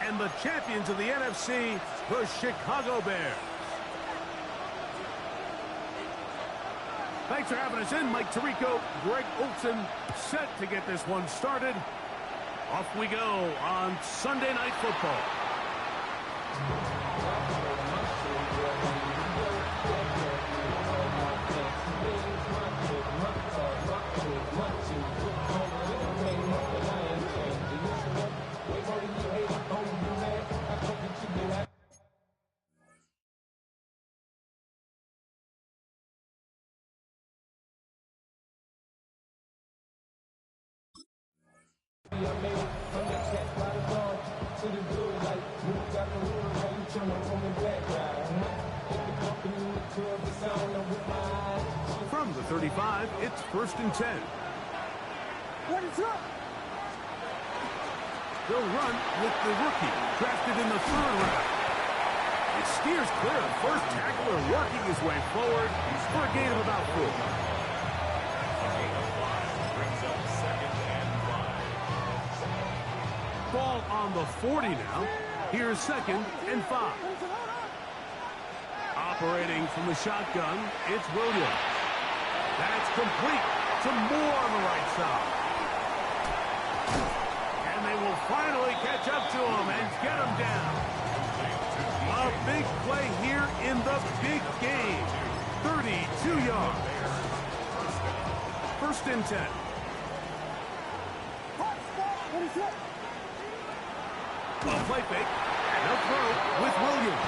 And the champions of the NFC, the Chicago Bears. Thanks for having us in. Mike Tirico, Greg Olson, set to get this one started. Off we go on Sunday Night Football. From the 35, it's 1st and 10. What is up? They'll run with the rookie, drafted in the 3rd round. He steers clear. First tackler working his way forward for a gain of about 4. Ball on the 40 now. Here's 2nd and 5. Operating from the shotgun, it's Williams. That's complete to Moore on the right side. And they will finally catch up to him and get him down. A big play here in the big game. 32 yards. 1st and 10. A play fake, and a throw with Williams.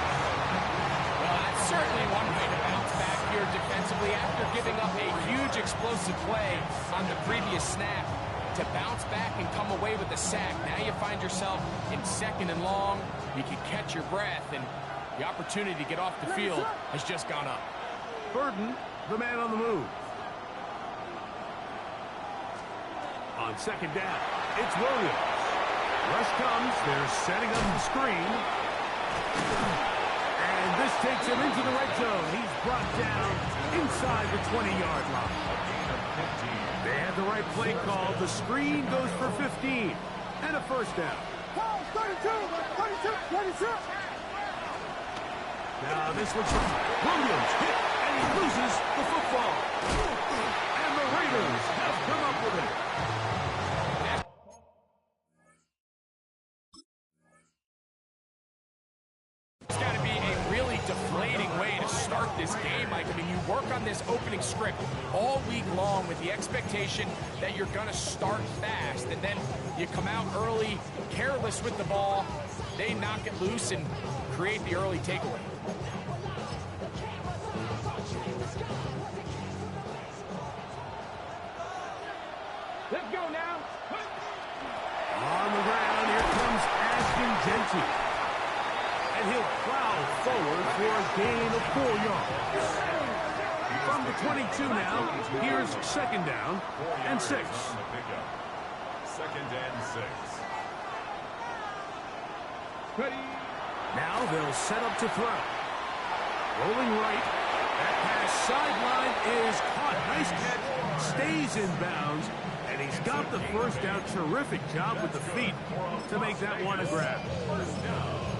Well, that's certainly one way to bounce back here defensively after giving up a huge explosive play on the previous snap. To bounce back and come away with a sack. Now you find yourself in 2nd and long. You can catch your breath, and the opportunity to get off the field has just gone up. Burden, the man on the move. On 2nd down, it's Williams. Rush comes, they're setting up the screen. And this takes him into the red zone. He's brought down inside the 20-yard line. They had the right play called. The screen goes for 15. And a 1st down. 32. Now this looks like Williams hit, and he loses the football. And the Raiders have come up with it. This game, Mike. I mean, you work on this opening script all week long with the expectation that you're going to start fast, and then you come out early, careless with the ball. They knock it loose and create the early takeaway. Let's go now. On the ground, here comes Ashton Genty. And he'll plow forward for a gain of 4 yards. From the 22 now, here's 2nd down and 6. 2nd and 6. Ready. Now they'll set up to throw. Rolling right. That pass sideline is caught. Nice catch. Stays in bounds. And he's got the 1st down. Terrific job with the feet to make that one a grab.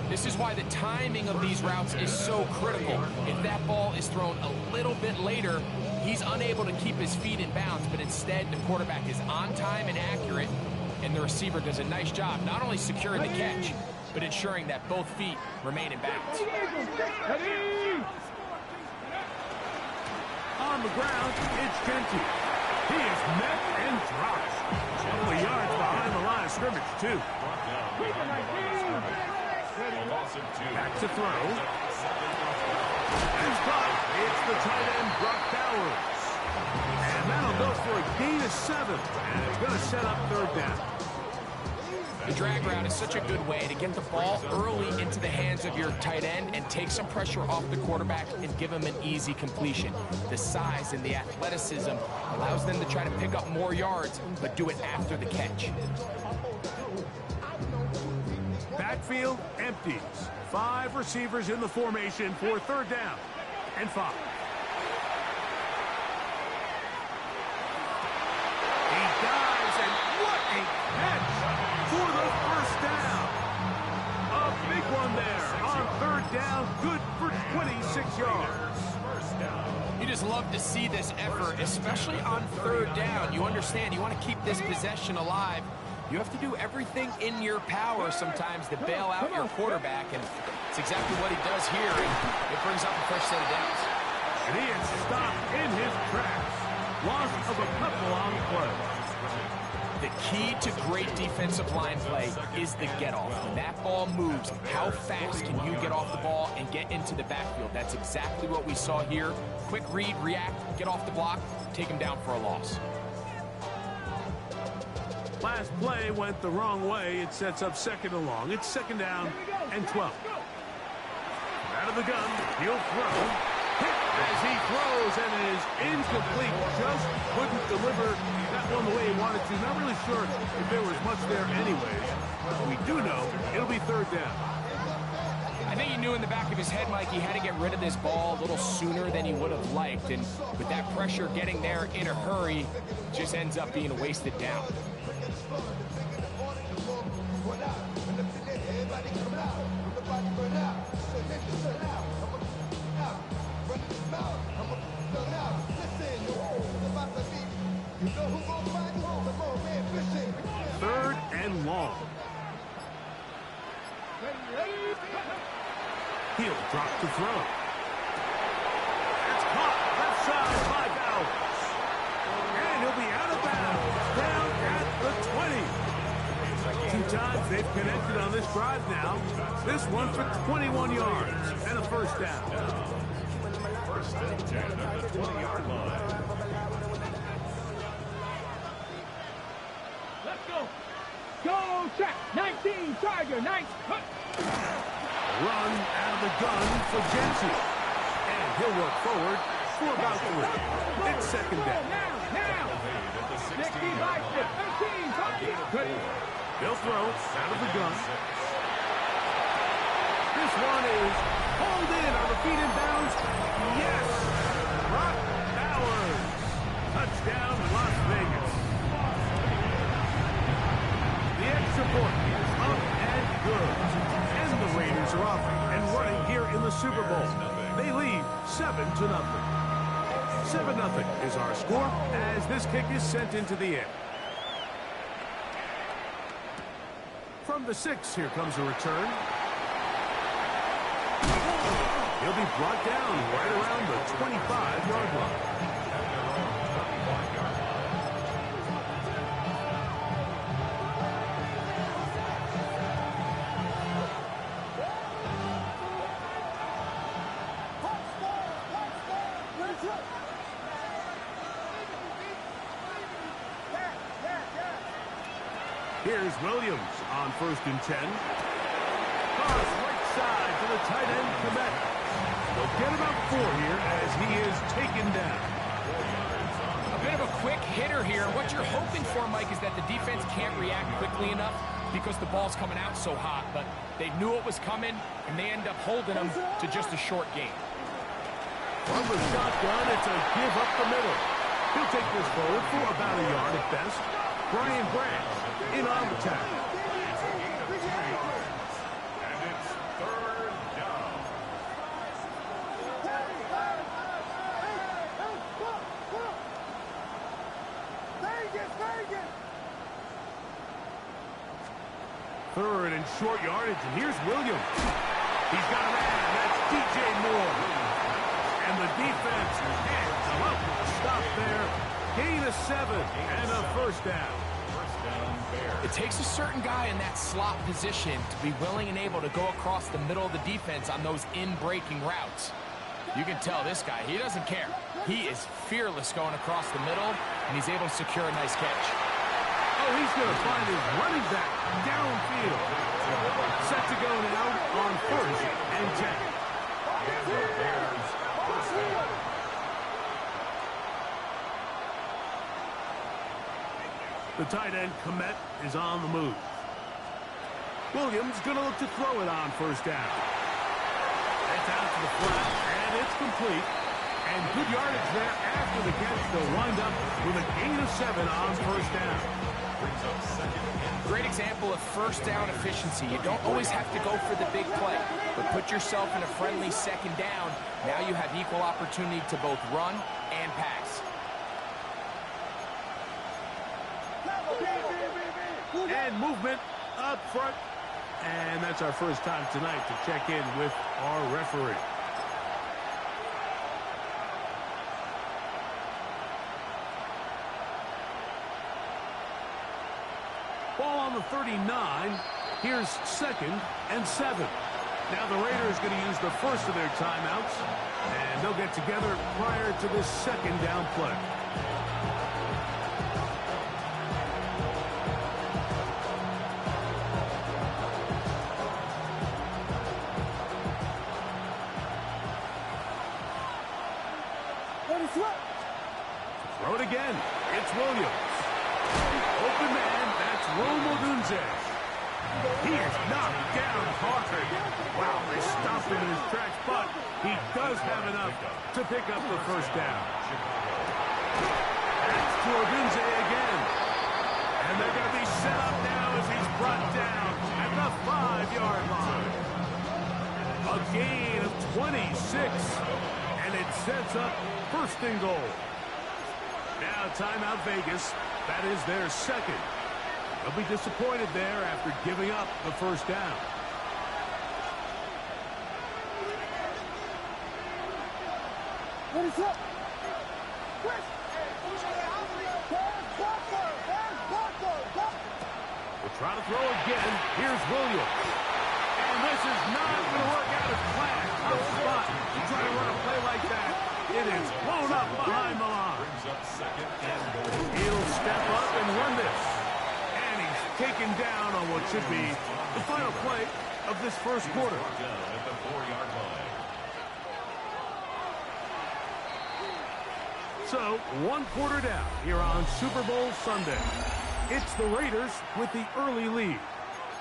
This is why the timing of these routes is so critical. If that ball is thrown a little bit later, he's unable to keep his feet in bounds, but instead the quarterback is on time and accurate, and the receiver does a nice job not only securing the catch, but ensuring that both feet remain in bounds. On the ground, it's Genty. He is met and dropped. A couple of yards behind the line of scrimmage, too. Back to throw. And caught. It's the tight end, Brock Bowers. And that'll go for a gain of 7. And it's going to set up 3rd down. The drag route is such a good way to get the ball early into the hands of your tight end and take some pressure off the quarterback and give him an easy completion. The size and the athleticism allows them to try to pick up more yards, but do it after the catch. Backfield empties. 5 receivers in the formation for 3rd down and 5. He dives, and what a catch for the 1st down. always love to see this effort, especially on third down. You understand, you want to keep this possession alive. You have to do everything in your power sometimes to bail out your quarterback, and it's exactly what he does here, and it brings up the first set of downs. And he is stopped in his tracks. Loss of a couple on play. The key to great defensive line play is the get-off. When that ball moves, how fast can you get off the ball and get into the backfield? That's exactly what we saw here. Quick read, react, get off the block, take him down for a loss. Last play went the wrong way. It sets up second and long. It's second down and 12. Out of the gun, he'll throw. Hit as he throws, and it is incomplete. Just couldn't deliver that one the way he wanted to. Not really sure if there was much there anyways. But we do know it'll be third down. I think he knew in the back of his head, Mike, he had to get rid of this ball a little sooner than he would have liked. And with that pressure getting there in a hurry, just ends up being a wasted down. Third and long. He'll drop to throw. It's caught left side by Bowers. And he'll be out of bounds down at the 20. Two times they've connected on this drive now. This one for 21 yards and a first down. First and 10 at the 20-yard line. Let's go. Go track. 19 Tiger. Nice. Run out of the gun for Jensen. And he'll work forward for about 3. It's second down. Now. 16 by 13. They'll throw out of the gun. This one is pulled in on the feet in bounds. Yes! Brock Bowers. Touchdown, Las Vegas. The extra point is up and good. And the Raiders are off and running here in the Super Bowl. They lead 7-0. 7-0 is our score as this kick is sent into the air. From the 6, here comes a return. He'll be brought down right around the 25-yard line. Here's Williams on first and 10. Cross right side to the tight end, Quebec. They'll get about 4 here as he is taken down. A bit of a quick hitter here. What you're hoping for, Mike, is that the defense can't react quickly enough because the ball's coming out so hot. But they knew it was coming, and they end up holding them to just a short gain. From the shotgun, it's a give up the middle. He'll take this forward for about a yard at best. Brian Branch in on the tackle. And it's third down. Third and short yardage, and here's Williams. He's got a man, that's DJ Moore. And the defense can't come up with a stop there. Gain of 7 and a first down. It takes a certain guy in that slot position to be willing and able to go across the middle of the defense on those in-breaking routes. You can tell this guy, he doesn't care. He is fearless going across the middle, and he's able to secure a nice catch. Oh, he's going to find his running back downfield. Set to go now on first and 10. The tight end, Komet, is on the move. Williams going to look to throw it on first down. It's out to the flat, and it's complete. And good yardage there after the catch. They'll wind up with a gain of 7 on first down. Great example of first down efficiency. You don't always have to go for the big play, but put yourself in a friendly second down. Now you have equal opportunity to both run and pass. And movement up front. And that's our first time tonight to check in with our referee. Ball on the 39. Here's 2nd and 7. Now the Raiders going to use the first of their timeouts, and they'll get together prior to this second down play. Throw it again. It's Williams. Open man, that's Romo. He is knocked down hard. Wow, they stopped him in his tracks, but he does have enough to pick up the first down. That's to Odunze again. And they're going to be set up now as he's brought down at the 5-yard line. A gain of 26, and it sets up 1st and goal. Now timeout Vegas. That is their second. They'll be disappointed there after giving up the first down. What is up? We'll try to throw again. Here's Williams. And this is not going to work out as planned. Tough spot to try to run a play like that. It is blown up behind the line. He'll step up and run this. And he's taken down on what should be the final play of this first quarter. So, 1 quarter down here on Super Bowl Sunday. It's the Raiders with the early lead.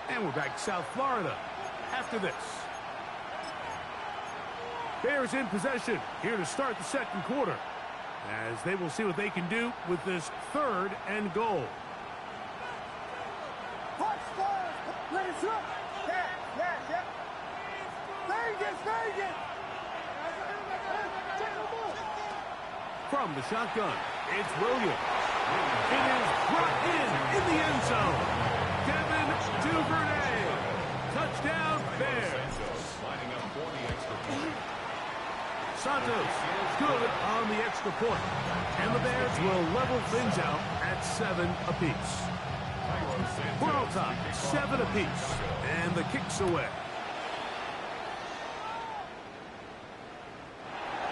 And we're back to South Florida after this. Bears in possession here to start the second quarter, as they will see what they can do with this 3rd and goal. From the shotgun, it's Williams. It is brought in the end zone. Devin Duvernay. Touchdown, Bears. Santos good on the extra point. And the Bears will level things out at 7 apiece. We're all time, 7 apiece. And the kick's away.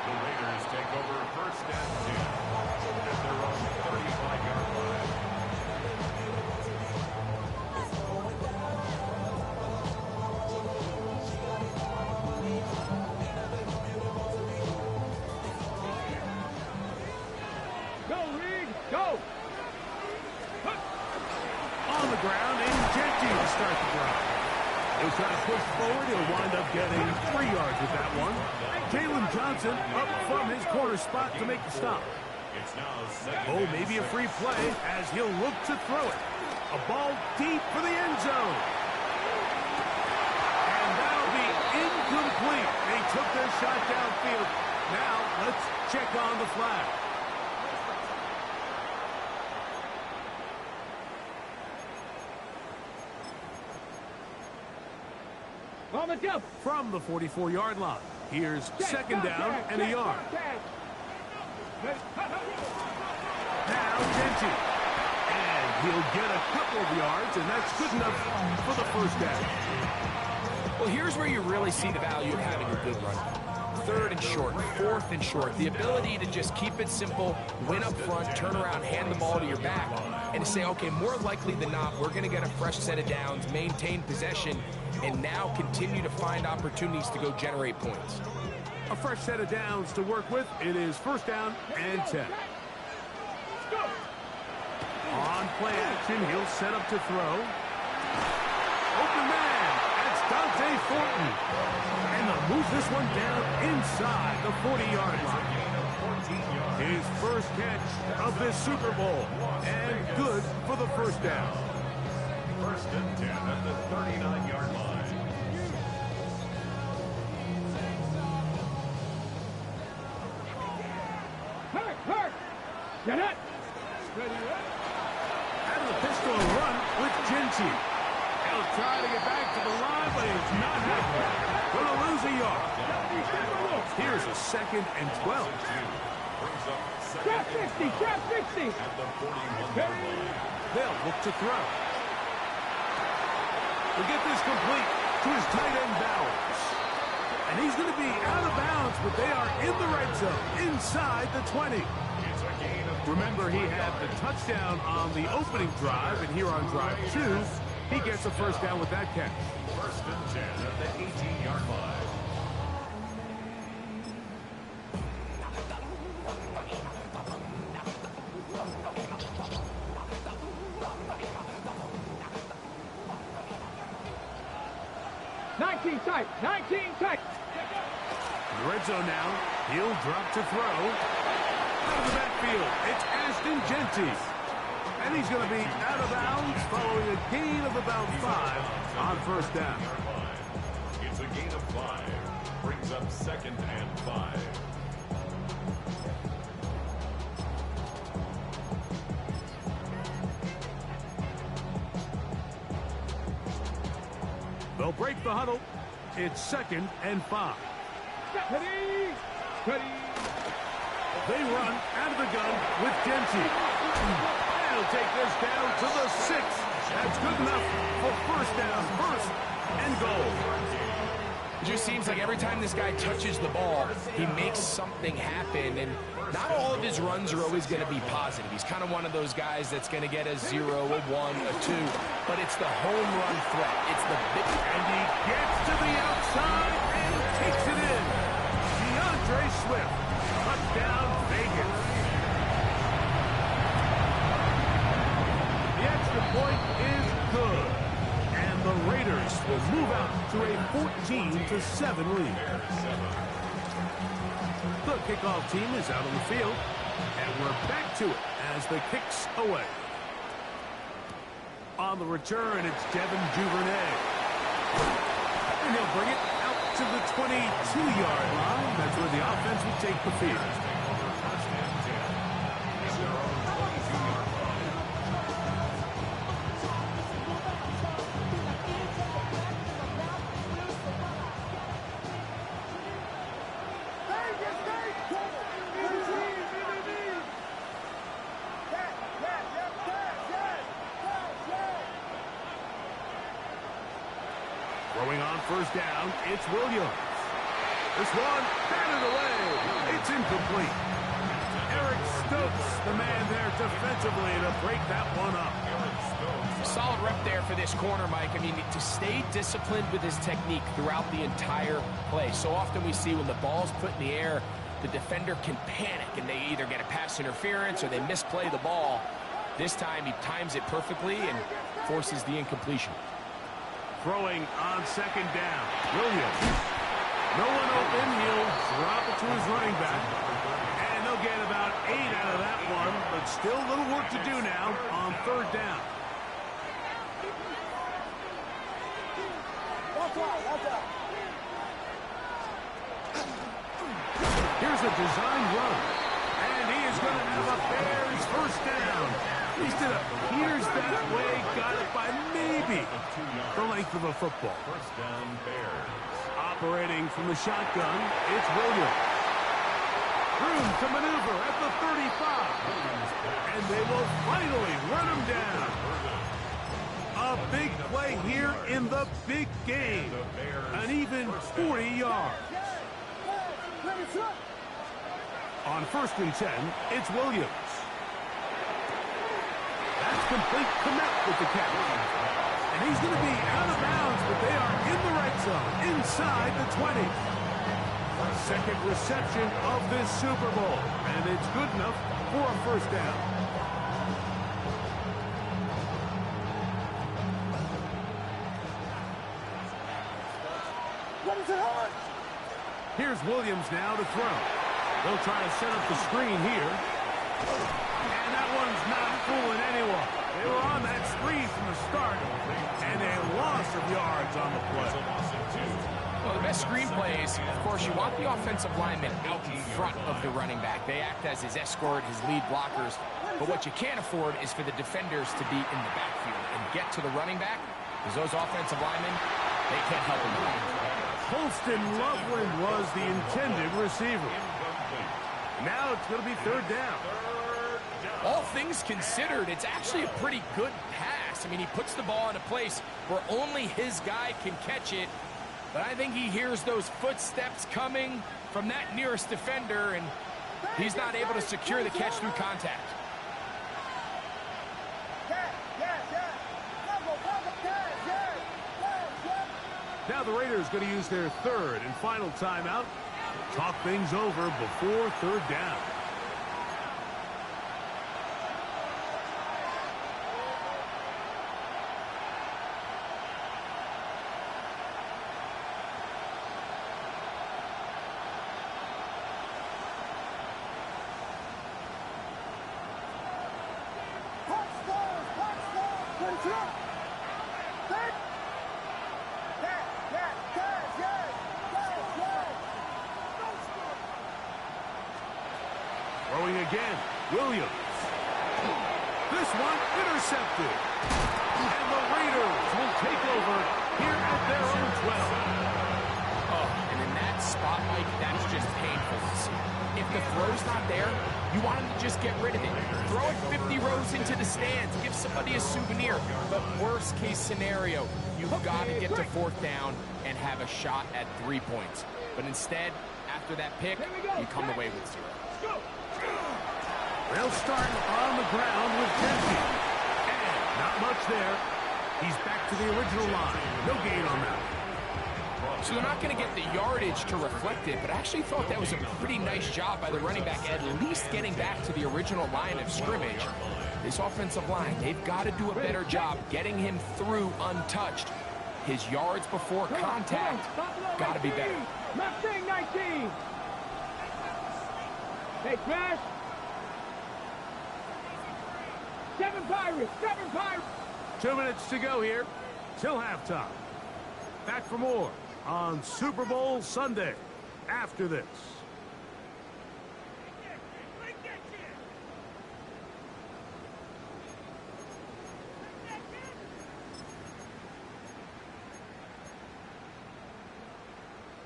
The Raiders take over 1st and 2 at their own 35-yard line. Go, Reed, go! On the ground, and Genty to start the drive. He'll try to push forward. He'll wind up getting 3 yards with that one. Jalen Johnson up from his corner spot to make the stop. Oh, maybe a free play as he'll look to throw it. A ball deep for the end zone. And that'll be incomplete. They took their shot downfield. Now let's check on the flag. From the 44-yard line. Here's 2nd down and a yard. Now Genty. And he'll get a couple of yards, and that's good enough for the first down. Well, here's where you really see the value of having a good run. 3rd and short, 4th and short. The ability to just keep it simple, win up front, turn around, hand the ball to your back, and to say, okay, more likely than not, we're going to get a fresh set of downs, maintain possession, and now continue to find opportunities to go generate points. A fresh set of downs to work with. It is 1st down and 10. On play action, he'll set up to throw. Open man, that's Dante Fortin. And they'll move this one down inside the 40-yard line. His first catch of this Super Bowl. And good for the first down. First and 10 at the 39-yard line. Hurt! Get it! Ready, Out of the pistol run with Genty. He'll try to get back to the line, but it's not happening. Gonna lose a yard. Here's a 2nd and 12. Trap 60! Trap 60! At the 41-yard line. They'll look to throw. We'll get this complete to his tight end Bowers. And he's going to be out of bounds, but they are in the red zone, inside the 20. It's a gain of Remember, he had the touchdown on the opening drive, and here on drive 2, he gets a first down with that catch. first and 10 at the 18-yard line. Tight! 19 tight! In the red zone now, he'll drop to throw. Out of the backfield, it's Ashton Genty. And he's going to be out of bounds following a gain of about 5 on first down. It's a gain of 5. Brings up 2nd and 5. They'll break the huddle. It's 2nd and 5. Ready! Ready! They run out of the gun with Genty. They'll take this down to the 6. That's good enough for first down, first and goal. It just seems like every time this guy touches the ball, he makes something happen, and not all of his runs are always going to be positive. He's kind of one of those guys that's going to get a 0, a 1, a 2, but it's the home run threat. It's the big... And he gets to the outside and takes it in. DeAndre Swift, touchdown Vegas. The extra point is good. And the Raiders will move out to a 14-7 lead. The kickoff team is out on the field, and we're back to it as the kicks away. On the return, it's Devin Duvernay. And he'll bring it out to the 22-yard line. That's where the offense will take the field. Throwing on first down, it's Williams. This one, batted away. It's incomplete. Eric Stokes, the man there defensively to break that one up. Solid rep there for this corner, Mike. I mean, to stay disciplined with his technique throughout the entire play. So often we see when the ball's put in the air, the defender can panic, and they either get a pass interference or they misplay the ball. This time, he times it perfectly and forces the incompletion. Throwing on second down, Williams. No one open, he'll drop it to his running back. And they'll get about 8 out of that one, but still a little work to do now on third down. Here's a design run, and he is going to have a Bears first down. At least it appears that way. Got it by maybe the length of a football. First down, Bears. Operating from the shotgun, it's Williams. Room to maneuver at the 35. And they will finally run him down. A big play here in the big game. An even 40 yards. On first and 10, it's Williams. That's complete connect with the catch. And he's going to be out of bounds, but they are in the red zone, inside the 20. Second reception of this Super Bowl, and it's good enough for a first down. Here's Williams now to throw. They'll try to set up the screen here. And that one's not fooling anyone. They were on that screen from the start, and a loss of yards on the play. Well, the best screen plays, of course, you want the offensive lineman out in front of the running back. They act as his escort, his lead blockers. But what you can't afford is for the defenders to be in the backfield and get to the running back, because those offensive linemen, they can't help him out. Holston Loveland was the intended receiver. Now it's going to be third down. All things considered, it's actually a pretty good pass. I mean, he puts the ball in a place where only his guy can catch it. But I think he hears those footsteps coming from that nearest defender, and he's not able to secure the catch through contact. Now the Raiders going to use their third and final timeout. Talk things over before third down. Throwing again, Williams. This one intercepted. And the Raiders will take over here at their own 12. Oh, and in that spot, Mike, that's just painful to see. If the throw's not there, you want him to just get rid of it. Throw it 50 rows into the stands. Give somebody a souvenir. But worst case scenario, you've got to get to fourth down and have a shot at 3 points. But instead, after that pick, you come away with 0. They'll start on the ground with Dempsey. And not much there. He's back to the original line. No gain on that. So they're not going to get the yardage to reflect it, but I actually thought that was a pretty nice job by the running back, at least getting back to the original line of scrimmage. This offensive line, they've got to do a better job getting him through untouched. His yards before contact got to be better. Mustang 19. Hey, Crash. 7 Pirates. 7 Pirates. 2 minutes to go here till halftime. Back for more on Super Bowl Sunday after this.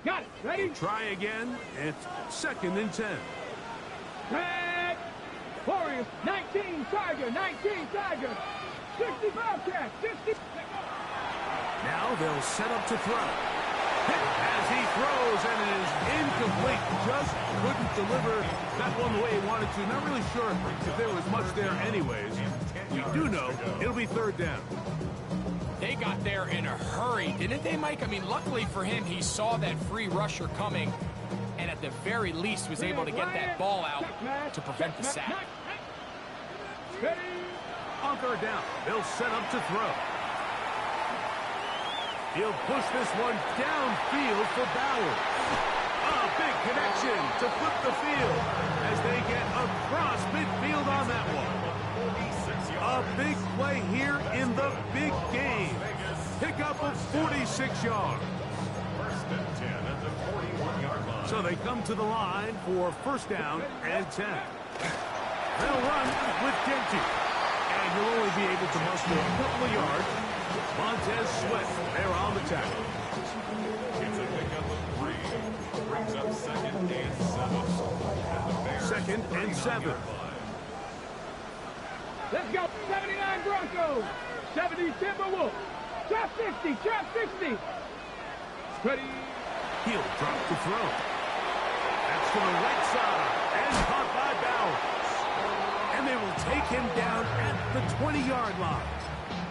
Got it. Ready? Try again. It's 2nd and 10. Red. Warriors. 19 Tiger. 19 Tiger. 60 Bobcat. 60. Now they'll set up to throw. As he throws, and it is incomplete. Just couldn't deliver that one the way he wanted to. Not really sure if there was much there anyways. We do know it'll be third down. They got there in a hurry, didn't they, Mike? I mean, luckily for him, he saw that free rusher coming, and at the very least was able to get that ball out to prevent the sack. On third down, they'll set up to throw. He'll push this one downfield for Bowers. A big connection to flip the field as they get across midfield on that one. A big play here in the big game. Pickup of 46 yards. First and 10 at the 41-yard line. So they come to the line for first down and 10. They'll run with Dempsey. And he'll only be able to muster a couple of yards. Montez Sweat, they're on the tackle. It's a pickup of 3. Brings up 2nd and 7. At the Bears' 2nd and 7. Let's go. 79 Broncos. 70 Timberwolves. Trap 60. Trap 60. Ready. He'll drop to throw. That's to the right side. And caught by Bowers. And they will take him down at the 20-yard line.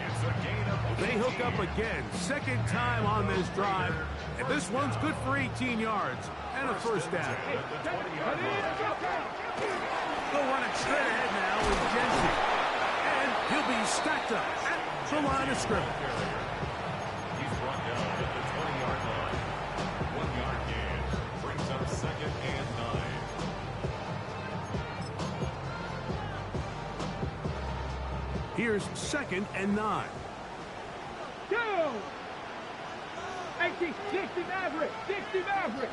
It's a gain of 18. They hook up again. 2nd time on this drive. And this one's good for 18 yards and a first down. They'll run it straight ahead now with Dempsey. And he'll be stacked up at the line of scrimmage. He's brought down at the 20-yard line. 1 yard gain. Brings up 2nd and 9. Here's 2nd and 9. Go! 80, 60 Maverick, 60 Maverick.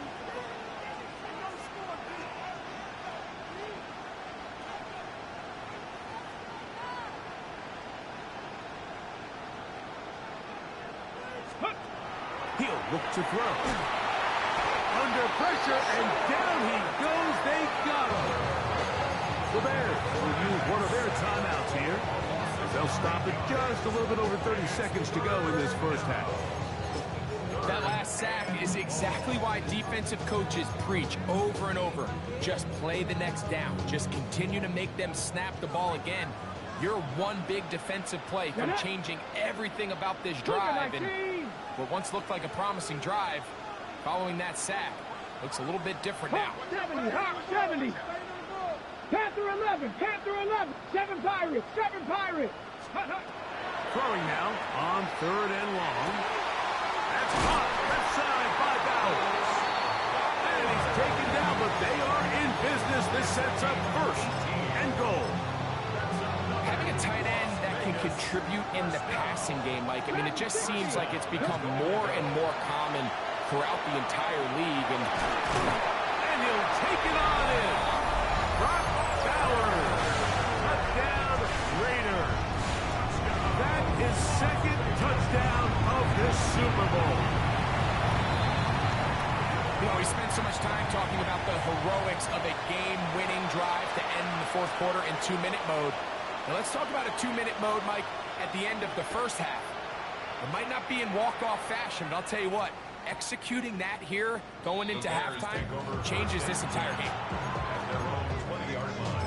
He'll look to throw. Under pressure, and down he goes. They got him. The Bears will use one of their timeouts here. They'll stop it just a little bit over 30 seconds to go in this first half. That last sack is exactly why defensive coaches preach over and over. Just play the next down. Just continue to make them snap the ball again. You're one big defensive play from changing everything about this drive. And what once looked like a promising drive, following that sack, looks a little bit different now. 70, Hawk 70. Panther 11, Panther 11. 7 Pirates, 7 Pirates. Throwing now on 3rd and long. That's caught left side by Bowers. And he's taken down, but they are in business. This sets up 1st and goal. Having a tight end that can contribute in the passing game, Mike, I mean, it just seems like it's become more and more common throughout the entire league. And he'll take it on in. Brock Bowers. Touchdown, Raiders. That is 2nd touchdown of this Super Bowl. You know, we spent so much time talking about the heroics of a game-winning drive to end the 4th quarter in 2-minute mode. Now let's talk about a 2-minute mode, Mike, at the end of the first half. It might not be in walk-off fashion, but I'll tell you what, executing that here, going into halftime, changes this entire game. At their own 20-yard line.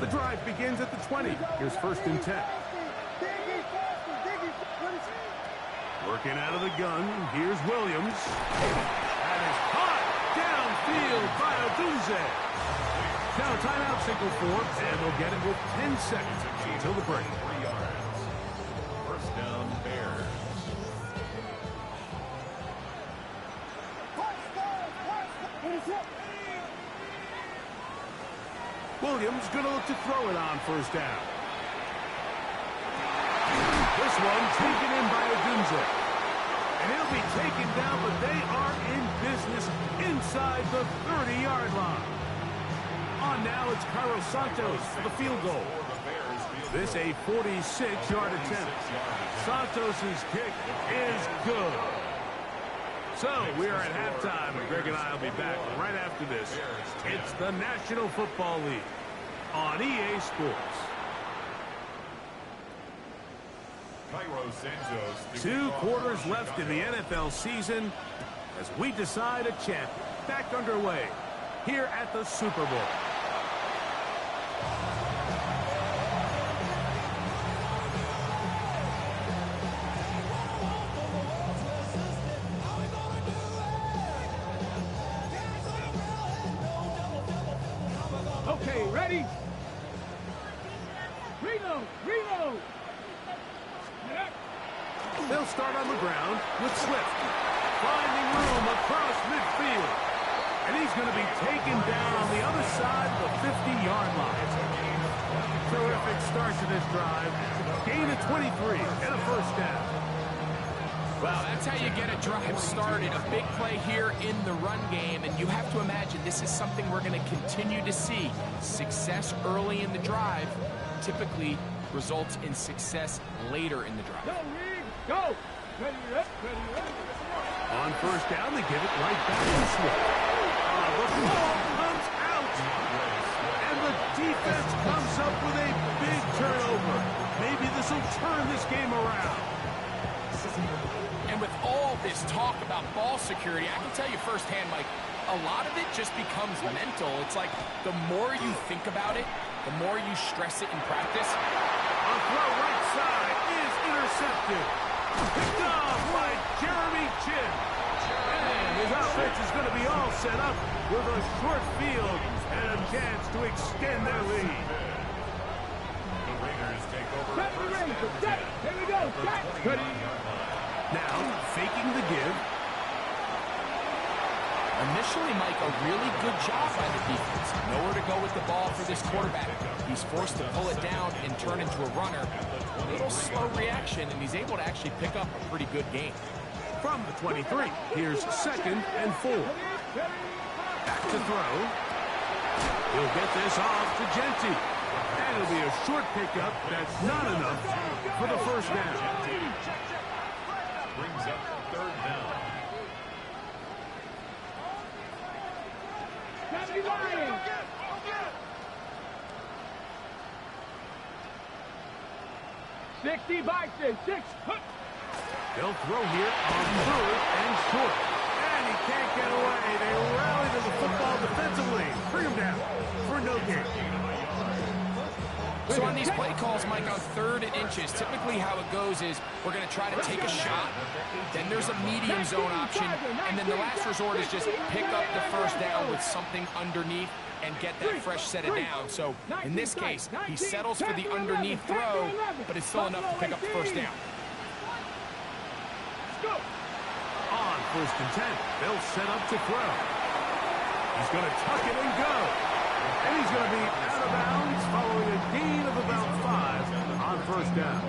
The drive begins at the 20. Here's 1st and 10. Working out of the gun, here's Williams. That is caught downfield by Odunze. Now timeout signal for, and they'll get it with 10 seconds until the break. 3 yards. 1st down, Bears. Williams going to look to throw it on 1st down. This one taken in by Odunze. And he'll be taken down, but they are in business inside the 30-yard line. On now, it's Cairo Santos for the field goal. This a 46-yard attempt. Santos' kick is good. So, we are at halftime, and Greg and I will be back right after this. It's the National Football League on EA Sports. 2 quarters left in the NFL season as we decide a champion. Back underway here at the Super Bowl. Okay, ready? Reload! They'll start on the ground with Swift, finding room across midfield. And he's going to be taken down on the other side of the 50-yard line. Terrific start to this drive. Gain of 23 and a 1st down. Wow, that's how you get a drive started. A big play here in the run game, and you have to imagine this is something we're going to continue to see. Success early in the drive typically results in success later in the drive. Go! Ready up. On 1st down, they give it right back to Swift. The ball comes out. And the defense comes up with a big turnover. Maybe this will turn this game around. And with all this talk about ball security, I can tell you firsthand, Mike, a lot of it just becomes mental. It's like the more you think about it, the more you stress it in practice. On throw right side is intercepted. Picked off by Jeremy Chin. And his offense is going to be all set up with a short field and a chance to extend their lead. The Raiders take over. Set the Raiders. Set. Here we go. Set. Now, faking the give. Initially, Mike, a really good job by the defense. Nowhere to go with the ball for this quarterback. He's forced to pull it down and turn into a runner. A little slow reaction, and he's able to actually pick up a pretty good game. From the 23, here's 2nd and 4. Back to throw. He'll get this off to Genty. And it'll be a short pickup that's not enough for the first down. Brings up 3rd down. 60 Bison, 6. They'll throw here on 3rd and short. And he can't get away. They rally to the football defensively. Bring him down for no gain. So on these play calls, Mike, on 3rd and inches, typically how it goes is we're going to try to take a shot, then there's a medium zone option, and then the last resort is just pick up the first down with something underneath and get that fresh set of downs. So in this case, he settles for the underneath throw, but it's still enough to pick up the first down. On 1st and 10, they'll set up to throw. He's going to tuck it and go. And he's going to be out of bounds following a gain of about 5 on 1st down.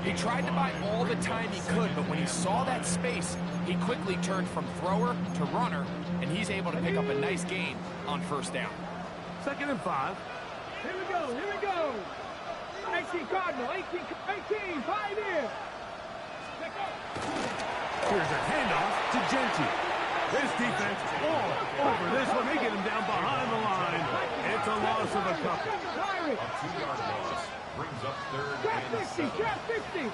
He tried to buy all the time he could, but when he saw that space, he quickly turned from thrower to runner, and he's able to pick up a nice gain on 1st down. 2nd and 5. Here we go, here we go. 18 Cardinal, 18, 5 here. Here's a handoff to Genty. This defense all over this one. They get him down behind the line. It's a loss of a couple. A 2-yard loss. Brings up 3rd and 7. Trap 50.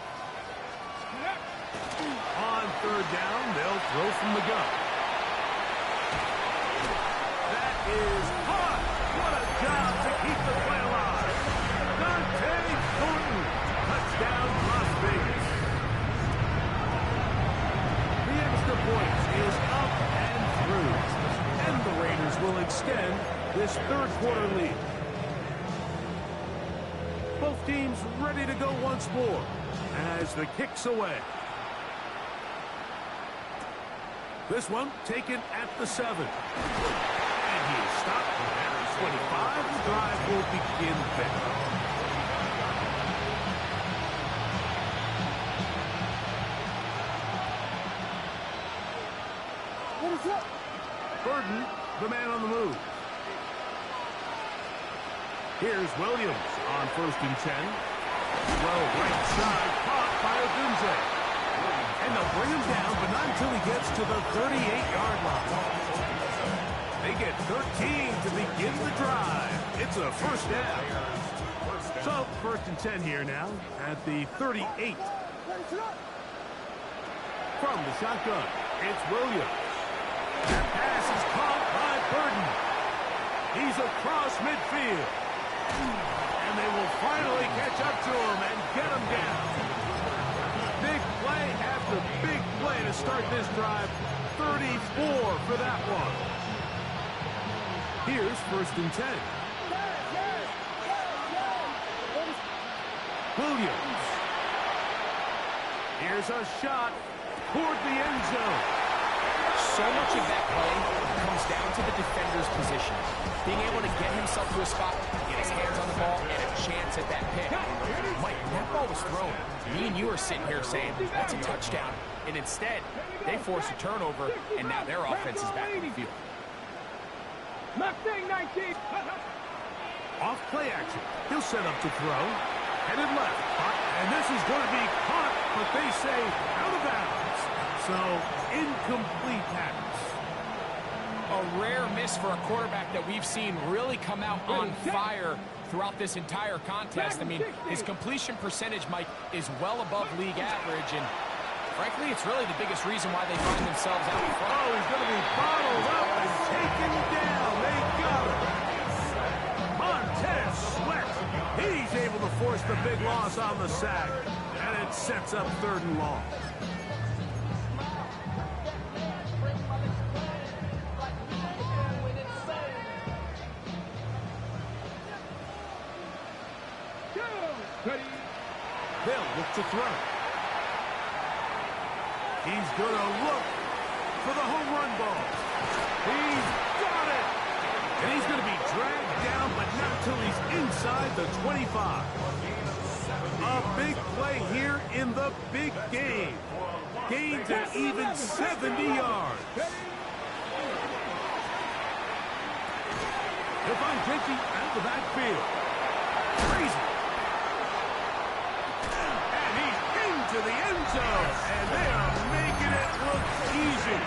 On 3rd down, they'll throw from the gun. That is hot. What a job to keep the play alive. Dante Thornton. Touchdown, Las Vegas. The extra point is up and through. And the Raiders will extend this 3rd quarter lead. Both teams ready to go once more as the kick's away. This one taken at the 7. And he is stopped at 25. The drive will begin there. Burden, the man on the move. Here's Williams on 1st and 10. Throw right side, caught by Odunze. And they'll bring him down, but not until he gets to the 38-yard line. They get 13 to begin the drive. It's a 1st down. So, 1st and 10 here now at the 38. From the shotgun, it's Williams. That pass is caught by Burden. He's across midfield. And they will finally catch up to him and get him down. Big play after big play to start this drive. 34 for that one. Here's 1st and 10. Williams. Here's a shot toward the end zone. So much of that play comes down to the defender's position. Being able to get himself to a spot, get his hands on the ball, and a chance at that pick. Mike, when that ball was thrown, me and you are sitting here saying, that's a touchdown. And instead, they force a turnover, and now their offense is back on the field. Mustang 19. Off play action. He'll set up to throw. Headed left. And this is going to be caught, but they say out of bounds. So, incomplete pass. A rare miss for a quarterback that we've seen really come out on fire throughout this entire contest. I mean, his completion percentage, Mike, is well above league average, and frankly, it's really the biggest reason why they find themselves out in front. Oh, he's going to be bottled up and taken down. They got him. Montez Sweat. He's able to force the big loss on the sack, and it sets up 3rd and long. They'll look to throw. He's going to look for the home run ball. He's got it. And he's going to be dragged down, but not until he's inside the 25. A big play here in the big game. Gains an even 70 yards. He'll find Jenky out the backfield. Crazy. And he's into the end zone. And they are making it look easy.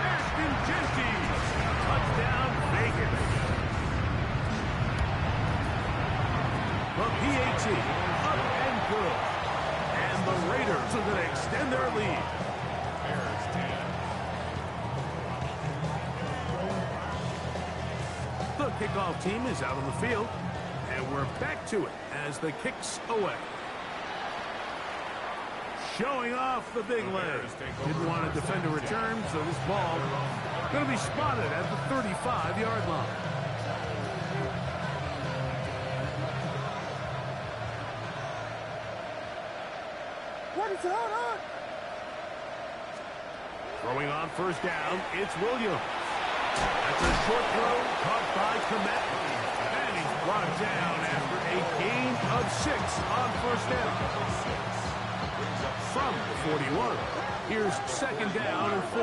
Ashton Jenky. Touchdown, Vegas. The PAT up and good. And the Raiders are going to extend their lead. Bears 10. The kickoff team is out on the field, and we're back to it as the kicks away. Showing off the big leg. Didn't want to defend a return, so this ball going to be spotted at the 35-yard line. Throwing on first down, it's Williams. That's a short throw, caught by Komet. And he's brought down after a gain of 6 on first down. From the 41, here's second down and 4.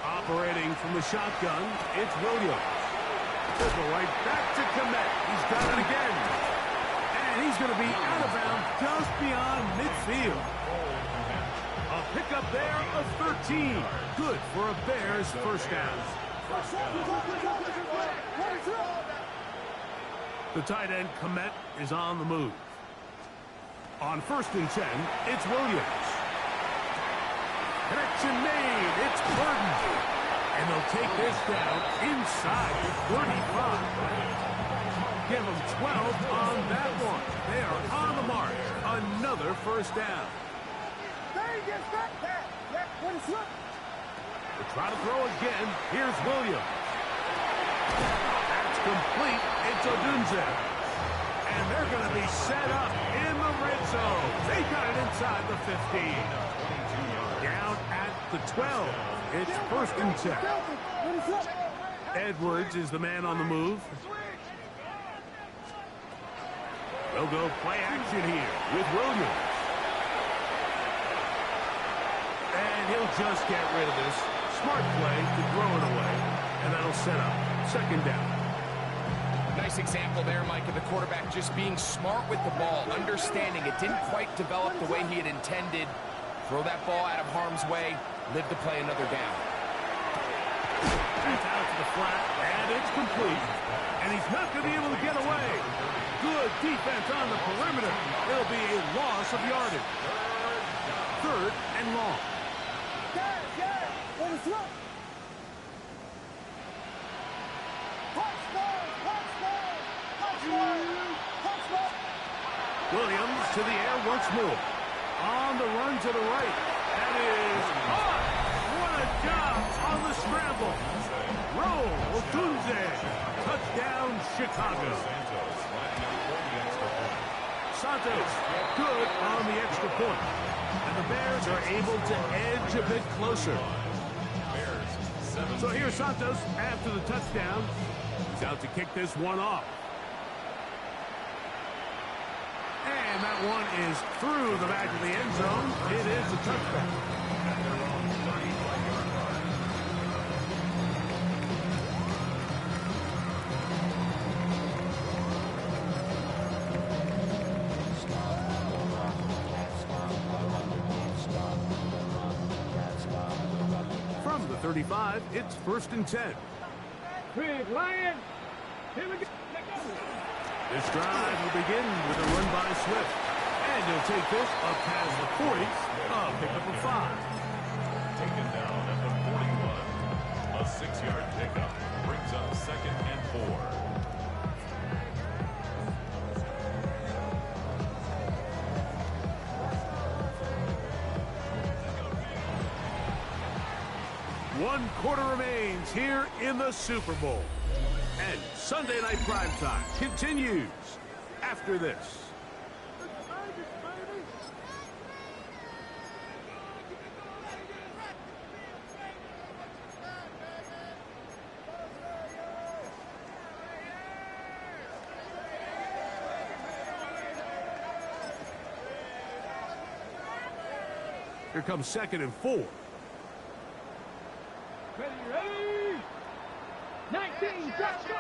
Operating from the shotgun, it's Williams. Took it right back to Komet. He's got it again. And he's going to be out of bounds just beyond midfield. A pickup there of 13. Good for a Bears first down. The tight end, Komet, is on the move. On 1st and 10, it's Williams. Connection made. It's Burton. And they'll take this down inside the 35. Give them 12 on that one. They are on the mark. Another first down. They try to throw again. Here's Williams. That's complete. It's Odunze. And they're going to be set up in the red zone. They got it inside the 15. Down at the 12. It's 1st and 10. Edwards is the man on the move. They'll go play action here with Williams. And he'll just get rid of this. Smart play to throw it away. And that'll set up second down. Nice example there, Mike, of the quarterback just being smart with the ball, understanding it didn't quite develop the way he had intended. Throw that ball out of harm's way, live to play another down. That's out to the flat, and it's complete. And he's not going to be able to get away. Good defense on the perimeter. It'll be a loss of yardage. 3rd and long. Williams to the air once more. On the run to the right. That is caught. What a job on the scramble. Roll, Odunze. Touchdown, Chicago. Santos, good on the extra point. And the Bears are able to edge a bit closer. So here's Santos after the touchdown. He's out to kick this one off. And that one is through the back of the end zone. It is a touchback. From the 35, it's 1st and 10. Big Lion. Here we go. This drive will begin with a run by Swift. And he'll take this up past the 40. Pickup of 5. Taken down at the 41. A 6-yard pickup brings up 2nd and 4. One quarter remains here in the Super Bowl. And Sunday Night Primetime continues after this. Here comes 2nd and 4. Ready. 19, stop, go.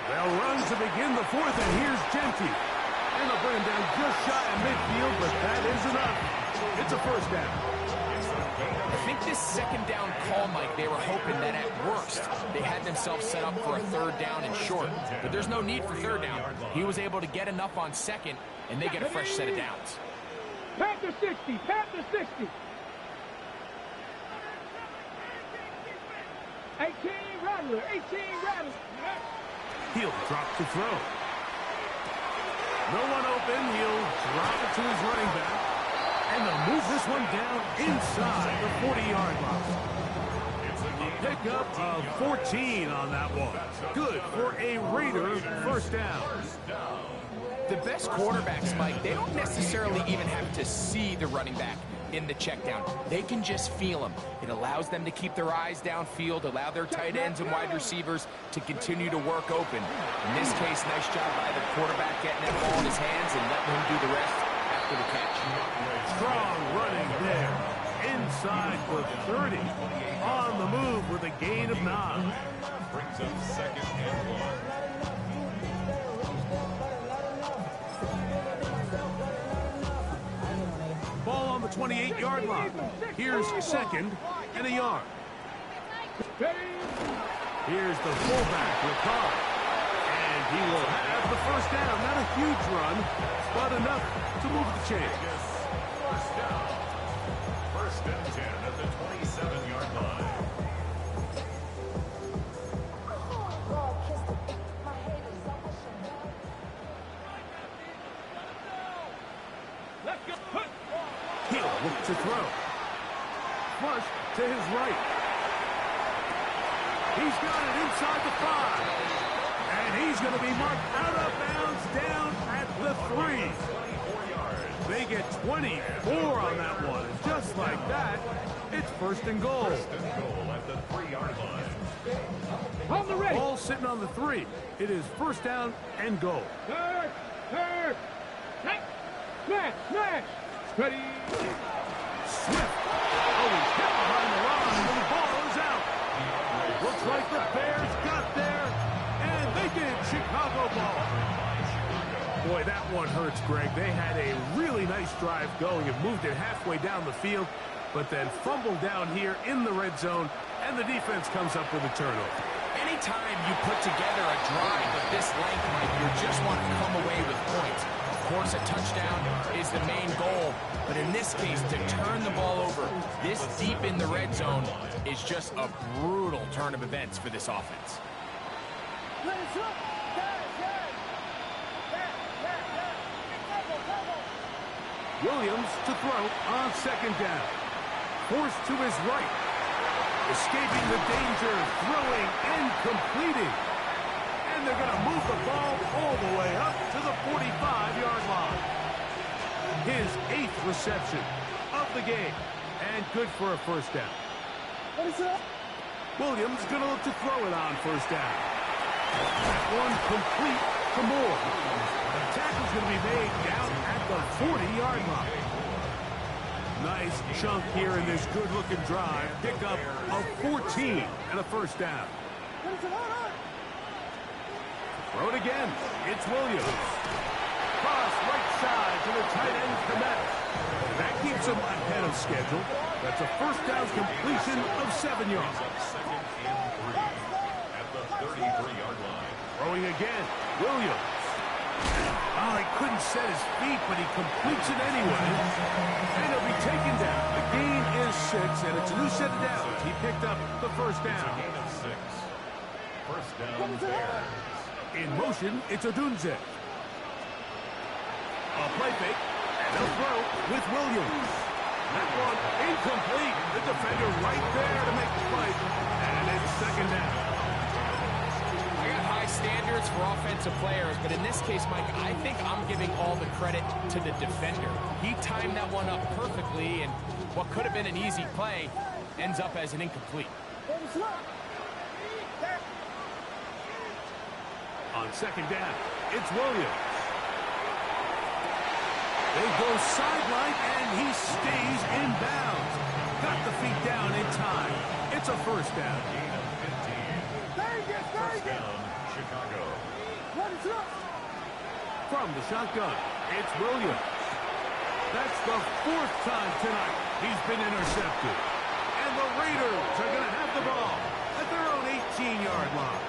They'll run to begin the 4th, and here's Genty. And they'll bring him down just shy of midfield, but that is enough. It's a first down. I think this 2nd down call, Mike, they were hoping that at worst they had themselves set up for a 3rd down and short. But there's no need for 3rd down. He was able to get enough on 2nd, and they get a fresh set of downs. Panther 60, Panther 60. 18 Rattler, 18 Rattler. He'll drop to throw. No one open. He'll drop it to his running back. And they'll move this one down inside the 40-yard line. A pickup of 14 on that one. Good for a Raider first down. The best quarterbacks, Mike, they don't necessarily even have to see the running back in the check down. They can just feel him. It allows them to keep their eyes downfield, allow their tight ends and wide receivers to continue to work open. In this case, nice job by the quarterback getting that ball in his hands and letting him do the rest after the catch. Strong running there. Inside the 30. On the move with a gain of 9. Brings up 2nd and 1. Ball on the 28-yard line. Here's 2nd and a yard. Here's the fullback with Carr. And he will have the first down. Not a huge run, but enough to move the chains. First down. 1st and 10 at the 27-yard line. Let's go. He'll look to throw. Flush to his right. He's got it inside the 5. And he's going to be marked out of bounds down at the 3. They get 24 on that one. And just like that, it's 1st and goal. 1st and goal at the 3-yard line. On the ready. Ball sitting on the 3. It is 1st down and goal. Third. Smash. Ready. Swift. Oh, he's hit behind the line, and the ball is out. Looks like the Bears got there, and they did. Chicago ball. Boy, that one hurts, Greg. They had a really nice drive going and moved it halfway down the field, but then fumbled down here in the red zone, and the defense comes up with a turnover. Anytime you put together a drive of this length, Mike, you just want to come away with points. Of course, a touchdown is the main goal, but in this case, to turn the ball over this deep in the red zone is just a brutal turn of events for this offense. Williams to throw on 2nd down. Forced to his right. Escaping the danger, throwing and completing. And they're going to move the ball all the way up to the 45-yard line. His 8th reception of the game. And good for a first down. Williams going to look to throw it on 1st down. That one complete to Moore. The tackle's going to be made down at the 40-yard line. Nice chunk here in this good-looking drive. Pickup of 14 and a 1st down. Throw it again. It's Williams. Cross right side to the tight end, Komet. That keeps him ahead of schedule. That's a 1st down completion of 7 yards. 2nd and 3 at the 33-yard line. Throwing again. Williams. Oh, he couldn't set his feet, but he completes it anyway. And he'll be taken down. The gain is 6, and it's a new set of downs. He picked up the 1st down. Gain of 6. 1st down, Bears. In motion, it's Odunze. A play fake, and they'll throw with Williams. That one incomplete. The defender right there to make the play. And it's 2nd down. I got high standards for offensive players, but in this case, Mike, I think I'm giving all the credit to the defender. He timed that one up perfectly, and what could have been an easy play ends up as an incomplete. On 2nd down, it's Williams. They go sideline, and he stays in bounds. Got the feet down in time. It's a first down. Gain of 15. First down, Chicago. From the shotgun, it's Williams. That's the fourth time tonight he's been intercepted. And the Raiders are going to have the ball at their own 18-yard line.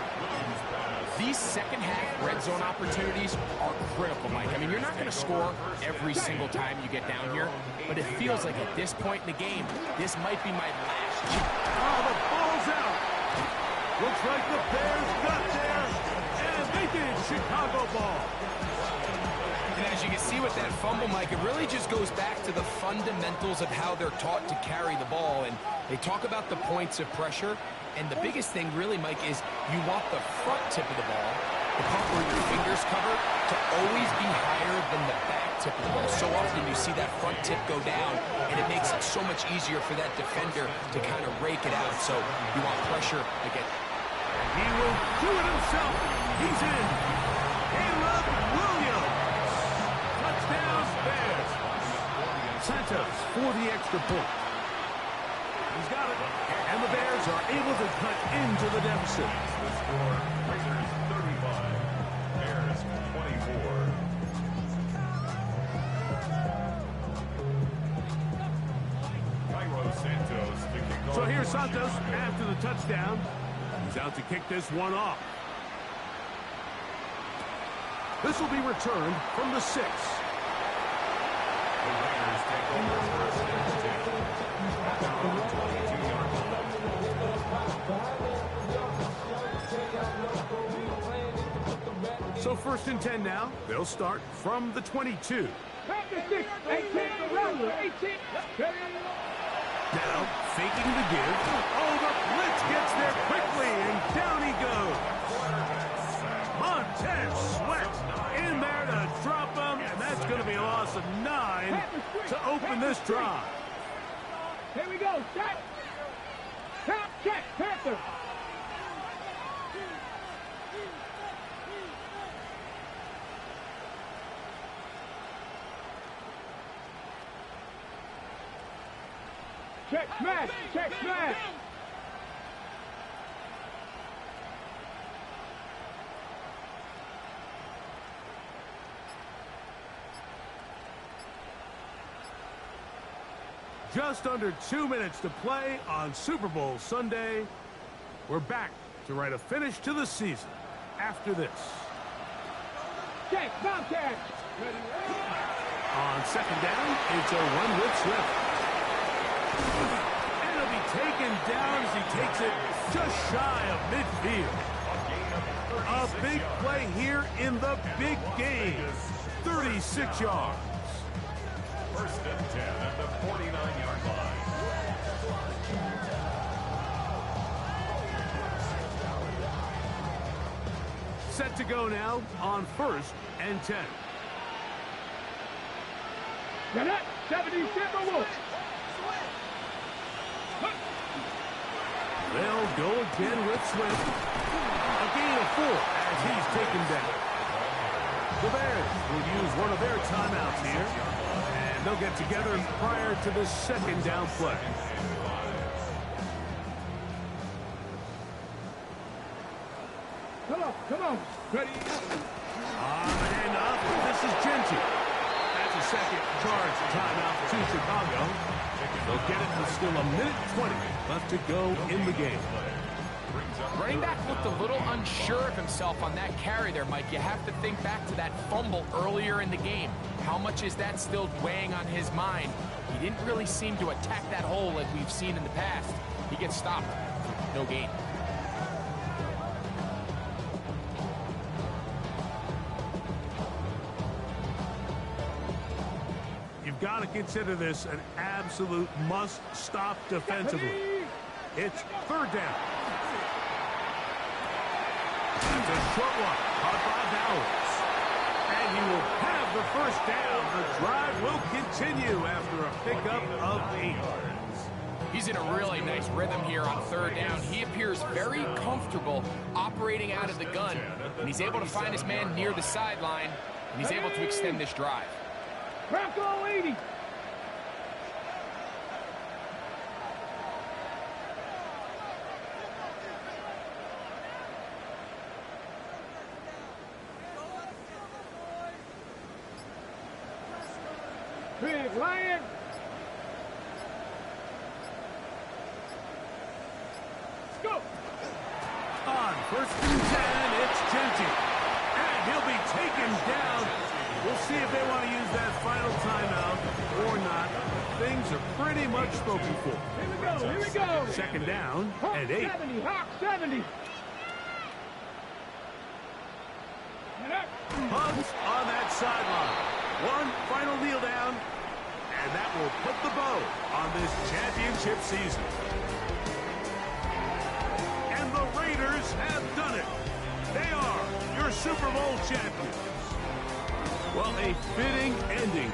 These second-half red zone opportunities are critical, Mike. I mean, you're not going to score every single time you get down here, but it feels like at this point in the game, this might be my last chance. Oh, the ball's out. Looks like the Bears got there, and they did. Chicago ball. And as you can see with that fumble, Mike, it really just goes back to the fundamentals of how they're taught to carry the ball. And they talk about the points of pressure. And the biggest thing really, Mike, is you want the front tip of the ball, the part where your fingers cover, to always be higher than the back tip of the ball. So often you see that front tip go down, and it makes it so much easier for that defender to kind of rake it out. So you want pressure again. He will do it himself. He's in. Caleb Williams. Touchdown, Bears. Santos for the extra point. He's got it. And the Bears are able to cut into the deficit. The score, Raiders 35, Bears 24. Cairo Santos to kick off. So here's Santos after the touchdown. He's out to kick this one off. This will be returned from the 6. The Raiders take over first and 10. At the 22-yard line. So first and 10 now. They'll start from the 22. After 6, 18, around 18. Now, faking the give. Oh, the blitz gets there quickly, and down he goes. Montez Sweat in there to drop him, and that's going to be a loss of 9 to open this drive. Here we go. Check. Count, check. Panther. Check, smash. Check, smash. Just under 2 minutes to play on Super Bowl Sunday. We're back to write a finish to the season after this. Check, Bobcat. On second down, it's a run with Swift. And he'll be taken down as he takes it just shy of midfield. A big play here in the big game. 36 yards. First and 10 at the 49-yard line. Set to go now on first and 10. Got it. 70 Timberwolves. They'll go again with Swift. A gain of 4 as he's taken down. The Bears will use one of their timeouts here, and they'll get together prior to the second down play. Come on. Ready? On the handoff, this is Genty. That's a second charge timeout to Chicago. They'll get it with still a minute 20 left to go in the game. Running back looked a little unsure of himself on that carry there, Mike. You have to think back to that fumble earlier in the game. How much is that still weighing on his mind? He didn't really seem to attack that hole like we've seen in the past. He gets stopped. No gain. You've got to consider this an absolute must-stop defensively. It's third down. That's a short one, caught by Bowers. And he will have the first down. The drive will continue after a pickup of 8 yards. He's in a really nice rhythm here on third down. He appears very comfortable operating out of the gun, and he's able to find his man near the sideline, and he's able to extend this drive. Bronco 80. Big Lion. Let's go. On first and 10, it's Genty. And he'll be taken down. We'll see if they want to use that final timeout or not. Things are pretty much spoken for. Here we go. Here we go. Second down and 8. 70. Hawk 70. And up. Hugs on that sideline. One final kneel down, and that will put the bow on this championship season. And the Raiders have done it. They are your Super Bowl champions. Well, a fitting ending